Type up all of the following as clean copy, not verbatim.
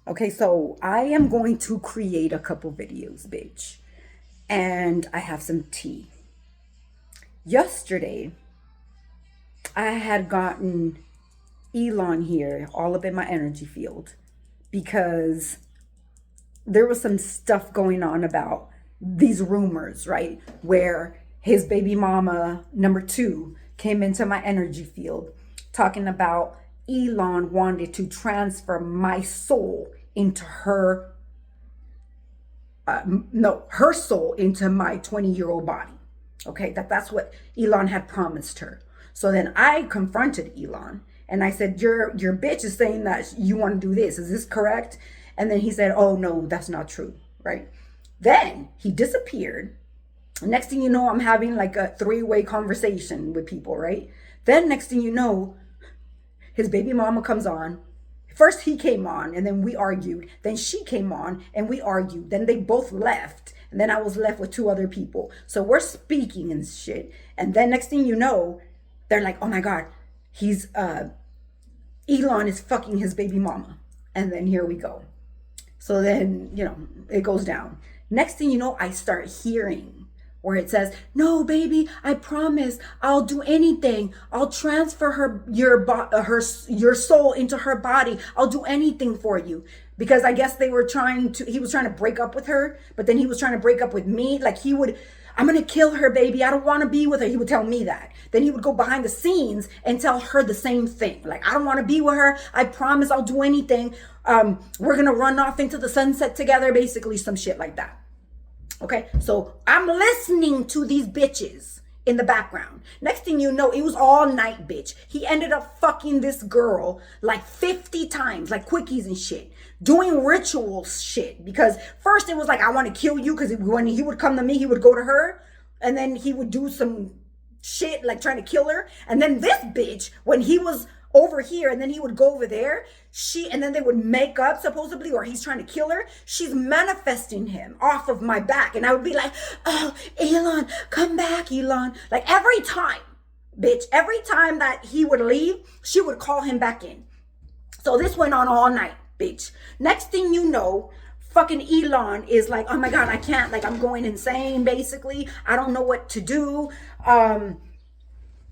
Okay, so I am going to create a couple videos, bitch. And I have some tea. Yesterday, I had gotten Elon here all up in my energy field because there was some stuff going on about these rumors, right? Where his baby mama, number two, came into my energy field talking about Elon wanted to transfer my soul into her, no, her soul into my 20-year-old body. Okay, that's what Elon had promised her. So then I confronted Elon and I said, your bitch is saying that you want to do this. Is this correct? And then he said, oh no, that's not true, right? Then he disappeared. Next thing you know, I'm having like a three-way conversation with people, right? Then next thing you know, his baby mama comes on. First he came on and then we argued. Then she came on and we argued. Then they both left. And then I was left with two other people. So we're speaking and shit. And then next thing you know, they're like, oh my God, he's Elon is fucking his baby mama. And then here we go. So then, it goes down. Next thing you know, I start hearing where it says, no, baby, I promise I'll do anything. I'll transfer your soul into her body. I'll do anything for you. Because I guess he was trying to break up with her, but then he was trying to break up with me. Like I'm going to kill her, baby. I don't want to be with her. He would tell me that. Then he would go behind the scenes and tell her the same thing. Like, I don't want to be with her. I promise I'll do anything. We're going to run off into the sunset together. Basically, some shit like that. Okay, so I'm listening to these bitches in the background. Next thing you know, it was all night, bitch. He ended up fucking this girl like 50 times, like quickies and shit, doing ritual shit. Because first it was like, I want to kill you, because when he would come to me, he would go to her, and then he would do some shit like trying to kill her. And then this bitch, when he was over here and then he would go over there, and then they would make up supposedly, or he's trying to kill her. She's manifesting him off of my back. And I would be like, oh, Elon, come back, Elon. Like every time, bitch, every time that he would leave, she would call him back in. So this went on all night, bitch. Next thing you know, fucking Elon is like, oh my God, I can't, like, I'm going insane, basically. I don't know what to do.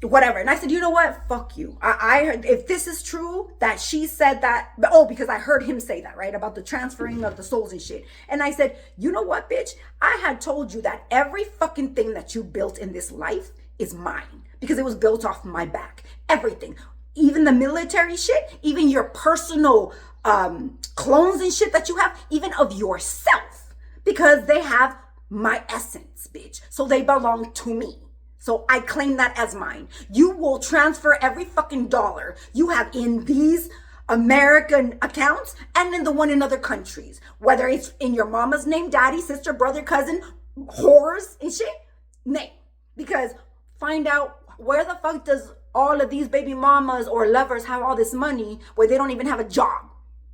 Whatever. And I said, you know what? Fuck you. I heard, if this is true that she said that, because I heard him say that, right? About the transferring of the souls and shit. And I said, you know what, bitch? I had told you that every fucking thing that you built in this life is mine, because it was built off my back. Everything. Even the military shit, even your personal clones and shit that you have, even of yourself, because they have my essence, bitch. So they belong to me. So I claim that as mine. You will transfer every fucking dollar you have in these American accounts and in the one in other countries. Whether it's in your mama's name, daddy, sister, brother, cousin, whores and shit, name. Because find out, where the fuck does all of these baby mamas or lovers have all this money where they don't even have a job?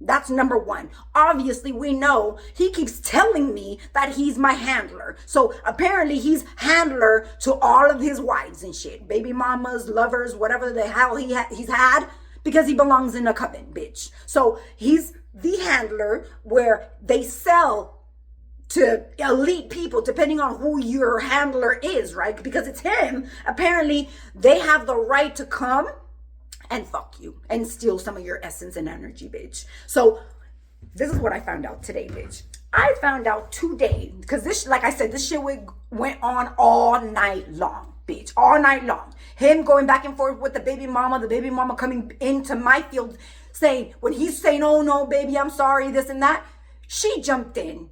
That's number one. Obviously, we know he keeps telling me that he's my handler. So apparently he's handler to all of his wives and shit. Baby mamas, lovers, whatever the hell he's had, because he belongs in a coven, bitch. So he's the handler where they sell to elite people, depending on who your handler is, right? Because it's him. Apparently, they have the right to come and fuck you and steal some of your essence and energy, bitch. So this is what I found out today, bitch. I found out today, because this, like I said, this shit went on all night long, bitch. All night long. Him going back and forth with the baby mama coming into my field saying, when he's saying, oh no, baby, I'm sorry, this and that, she jumped in.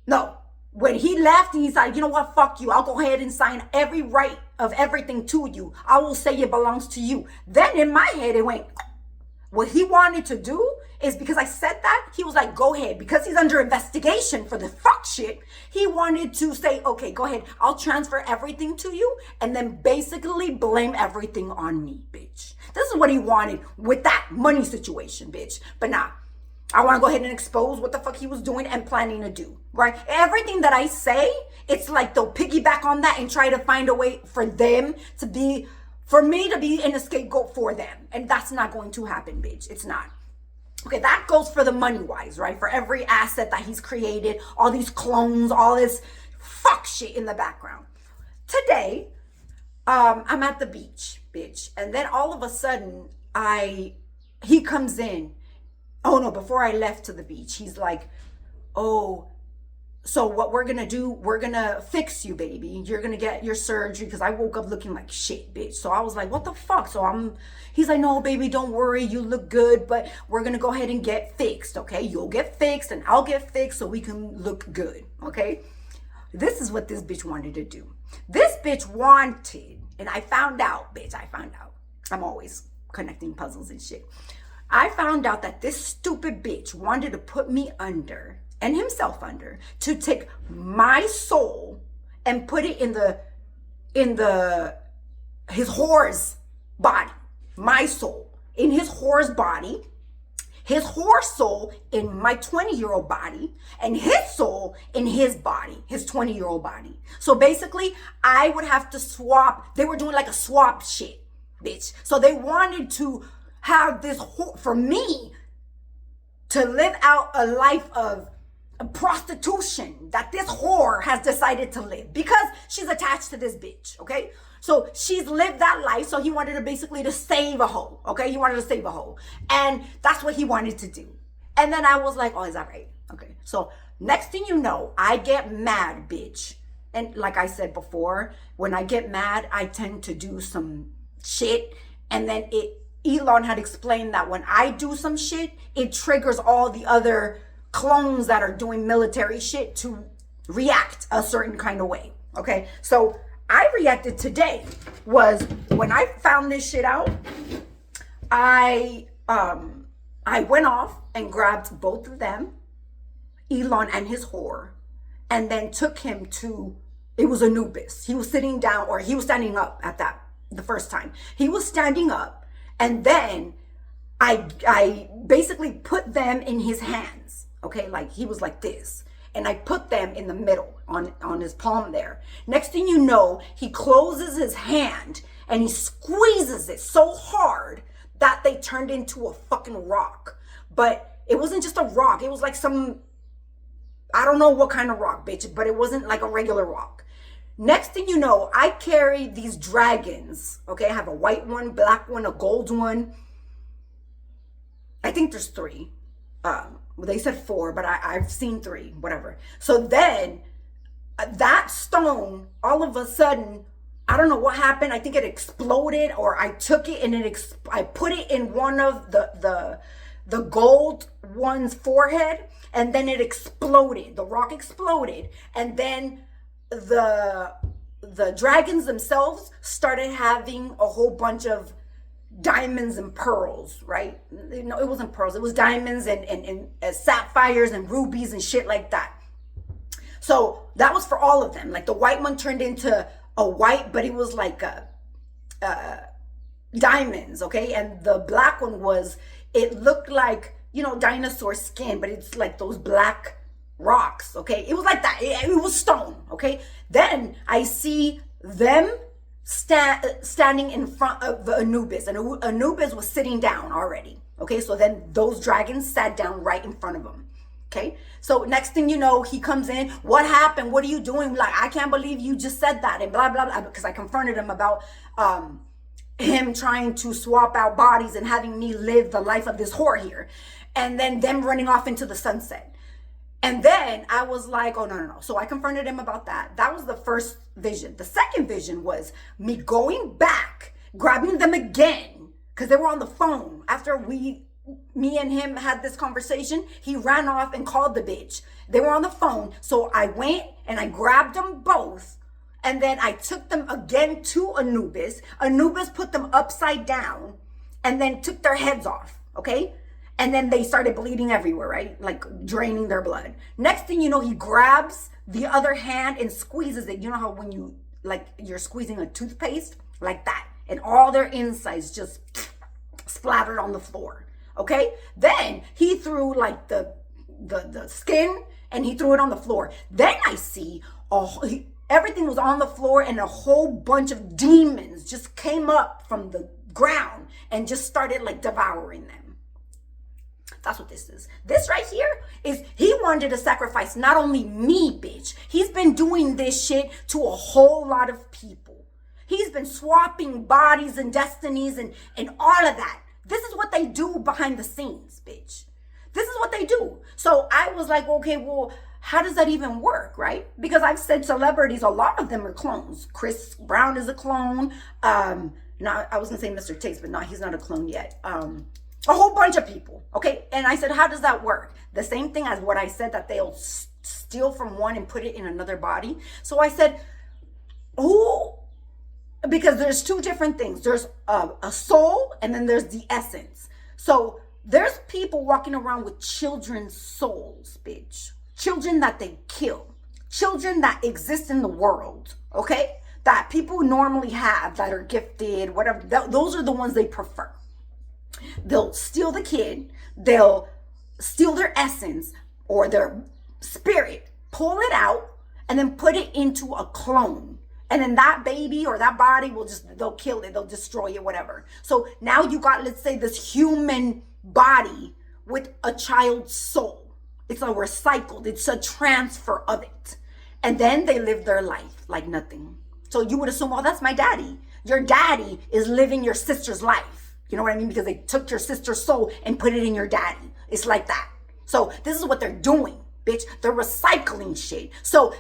No. When he left and he's like, you know what, fuck you. I'll go ahead and sign every right of everything to you. I will say it belongs to you. Then in my head, it went, what he wanted to do is, because I said that, he was like, go ahead. Because he's under investigation for the fuck shit, he wanted to say, okay, go ahead. I'll transfer everything to you and then basically blame everything on me, bitch. This is what he wanted with that money situation, bitch. But nah. I want to go ahead and expose what the fuck he was doing and planning to do, right? Everything that I say, it's like they'll piggyback on that and try to find a way for me to be an scapegoat for them. And that's not going to happen, bitch. It's not. Okay, that goes for the money wise, right? For every asset that he's created, all these clones, all this fuck shit in the background. Today, I'm at the beach, bitch. And then all of a sudden, he comes in. Oh no, before I left to the beach, he's like, oh, so what we're gonna do, we're gonna fix you, baby. You're gonna get your surgery, because I woke up looking like shit, bitch. So I was like, what the fuck? He's like, no, baby, don't worry. You look good, but we're gonna go ahead and get fixed, okay? You'll get fixed and I'll get fixed so we can look good, okay? This is what this bitch wanted to do. This bitch wanted, and I found out, bitch, I'm always connecting puzzles and shit. I found out that this stupid bitch wanted to put me under, and himself under, to take my soul and put it in his whore's body. My soul in his whore's body, his whore soul in my 20-year-old body, and his soul in his body, his 20-year-old body. So basically, I would have to swap. They were doing like a swap shit, bitch. So they wanted to have this for me to live out a life of prostitution that this whore has decided to live because she's attached to this bitch, okay? So she's lived that life, so he wanted to basically to save a hoe, okay? He wanted to save a hoe, and that's what he wanted to do. And then I was like, oh, is that right? Okay, so next thing you know, I get mad, bitch. And like I said before, when I get mad, I tend to do some shit, and then Elon had explained that when I do some shit, it triggers all the other clones that are doing military shit to react a certain kind of way. Okay, so I reacted today was when I found this shit out, I went off and grabbed both of them, Elon and his whore, and then took him to, it was Anubis. He was sitting down, or he was standing up at that the first time. He was standing up, and then I basically put them in his hands. Okay, like he was like this, and I put them in the middle on his palm there. Next thing you know, he closes his hand and he squeezes it so hard that they turned into a fucking rock. But it wasn't just a rock, it was like some, I don't know what kind of rock, bitch, but it wasn't like a regular rock. Next thing you know, I carry these dragons. Okay, I have a white one, black one, a gold one. I think there's 3. They said 4, but I've seen 3, whatever. So then that stone, all of a sudden, I don't know what happened. I think it exploded, or I took it and I put it in one of the gold one's forehead, and then it exploded. The rock exploded, and then the dragons themselves started having a whole bunch of diamonds and pearls, right? No, it wasn't pearls. It was diamonds and sapphires and rubies and shit like that. So that was for all of them. Like the white one turned into a white, but it was like diamonds, okay? And the black one was, it looked like, you know, dinosaur skin, but it's like those black rocks, okay? It was like that. It was stone, okay? Then I see them standing in front of the Anubis, and Anubis was sitting down already. Okay, so then those dragons sat down right in front of him. Okay, so next thing you know, he comes in. What happened? What are you doing? Like, I can't believe you just said that, and blah blah blah. Because I confronted him about him trying to swap out bodies and having me live the life of this whore here, and then them running off into the sunset. And then I was like, oh, no. So I confronted him about that. That was the first vision. The second vision was me going back, grabbing them again, because they were on the phone. After me and him had this conversation, he ran off and called the bitch. They were on the phone. So I went and I grabbed them both. And then I took them again to Anubis. Anubis put them upside down and then took their heads off, okay? And then they started bleeding everywhere, right? Like draining their blood. Next thing you know, he grabs the other hand and squeezes it. You know how when you, like, you're squeezing a toothpaste? Like that. And all their insides just splattered on the floor, okay? Then he threw like the skin and he threw it on the floor. Then I see everything was on the floor, and a whole bunch of demons just came up from the ground and just started like devouring them. That's what this is. This right here is he wanted to sacrifice not only me, bitch. He's been doing this shit to a whole lot of people. He's been swapping bodies and destinies and all of that. This is what they do behind the scenes, bitch. This is what they do. So I was like, okay, well, how does that even work, right? Because I've said celebrities, a lot of them are clones. Chris Brown is a clone. No, I was gonna say Mr. Tiggs, but no, he's not a clone yet. A whole bunch of people, okay? And I said, how does that work? The same thing as what I said, that they'll steal from one and put it in another body. So I said, who? Because there's two different things. There's a soul, and then there's the essence. So there's people walking around with children's souls, bitch. Children that they kill. Children that exist in the world, okay? That people normally have, that are gifted, whatever. Those are the ones they prefer. They'll steal the kid. They'll steal their essence or their spirit, pull it out, and then put it into a clone. And then that baby or that body they'll kill it, they'll destroy it, whatever. So now you got, let's say, this human body with a child's soul. It's a recycled, it's a transfer of it. And then they live their life like nothing. So you would assume, oh, that's my daddy. Your daddy is living your sister's life. You know what I mean? Because they took your sister's soul and put it in your daddy. It's like that. So this is what they're doing, bitch. They're recycling shit. So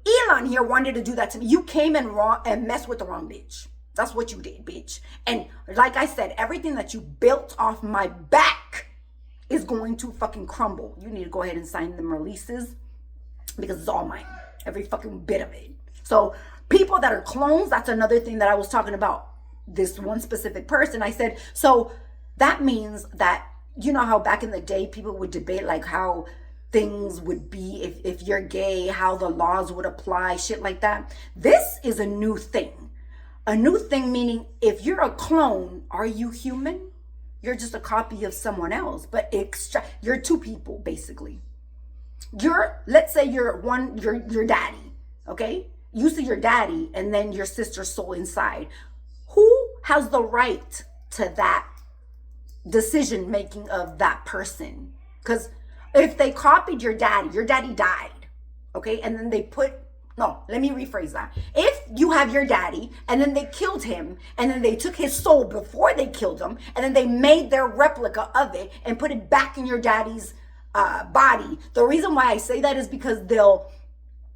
Elon here wanted to do that to me. You came in wrong and messed with the wrong bitch. That's what you did, bitch. And like I said, everything that you built off my back is going to fucking crumble. You need to go ahead and sign them releases because it's all mine. Every fucking bit of it. So people that are clones, that's another thing that I was talking about. This one specific person, I said, so that means that, you know how back in the day people would debate like how things would be if you're gay, how the laws would apply, shit like that. This is a new thing. A new thing meaning if you're a clone, are you human? You're just a copy of someone else, but you're two people basically. Let's say you're your daddy, okay? You see your daddy and then your sister's soul inside. Who has the right to that decision making of that person? Because if they copied your daddy died, okay? And then let me rephrase that. If you have your daddy and then they killed him and then they took his soul before they killed him and then they made their replica of it and put it back in your daddy's body. The reason why I say that is because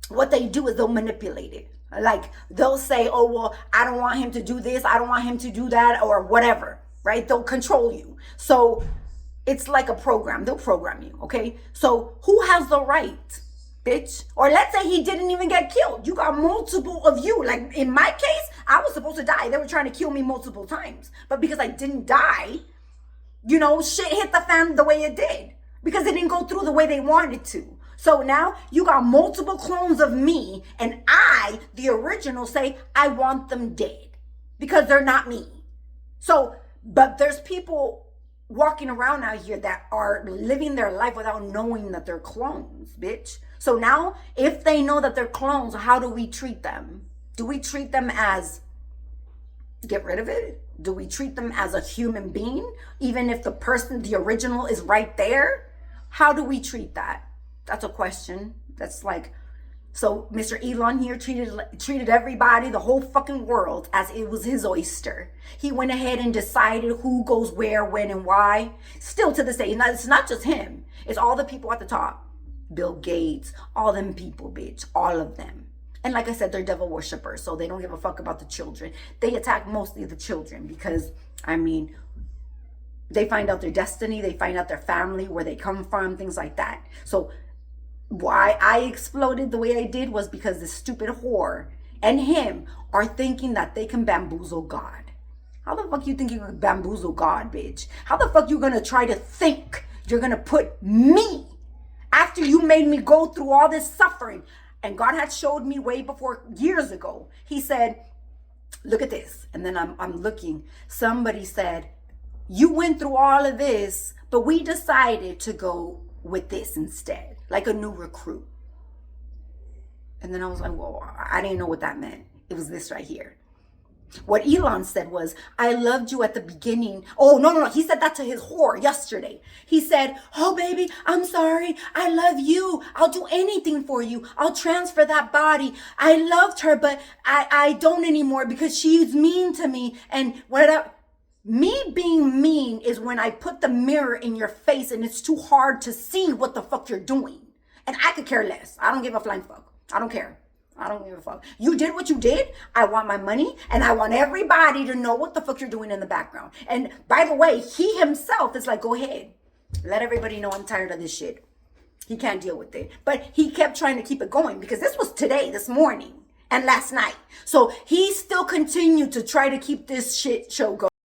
what they do is they'll manipulate it. Like they'll say, oh, well, I don't want him to do this. I don't want him to do that or whatever, right? They'll control you. So it's like a program. They'll program you, okay? So who has the right, bitch? Or let's say he didn't even get killed. You got multiple of you. Like in my case, I was supposed to die. They were trying to kill me multiple times. But because I didn't die, shit hit the fan the way it did. Because it didn't go through the way they wanted to. So now you got multiple clones of me and I, the original, say I want them dead because they're not me. So, but there's people walking around out here that are living their life without knowing that they're clones, bitch. So now if they know that they're clones, how do we treat them? Do we treat them as get rid of it? Do we treat them as a human being? Even if the original is right there? How do we treat that? That's a question. That's like, so Mr. Elon here treated everybody, the whole fucking world, as it was his oyster. He went ahead and decided who goes where, when, and why. Still to this day, it's not just him. It's all the people at the top. Bill Gates, all them people, bitch. All of them. And like I said, they're devil worshippers, so they don't give a fuck about the children. They attack mostly the children because, they find out their destiny, they find out their family, where they come from, things like that. So why I exploded the way I did was because this stupid whore and him are thinking that they can bamboozle God. How the fuck you think you can bamboozle God, bitch? How the fuck you gonna try to think you're gonna put me after you made me go through all this suffering? And God had showed me way before, years ago. He said, look at this. And then I'm looking. Somebody said, you went through all of this, but we decided to go with this instead, like a new recruit. And then I was like, well, I didn't know what that meant. It was this right here. What Elon said was, I loved you at the beginning. Oh, no. He said that to his whore yesterday. He said, oh, baby, I'm sorry. I love you. I'll do anything for you. I'll transfer that body. I loved her, but I don't anymore because she's mean to me. And whatever. Me being mean is when I put the mirror in your face and it's too hard to see what the fuck you're doing. And I could care less. I don't give a flying fuck. I don't care. I don't give a fuck. You did what you did. I want my money and I want everybody to know what the fuck you're doing in the background. And by the way, he himself is like, go ahead. Let everybody know I'm tired of this shit. He can't deal with it. But he kept trying to keep it going because this was today, this morning, and last night. So he still continued to try to keep this shit show going.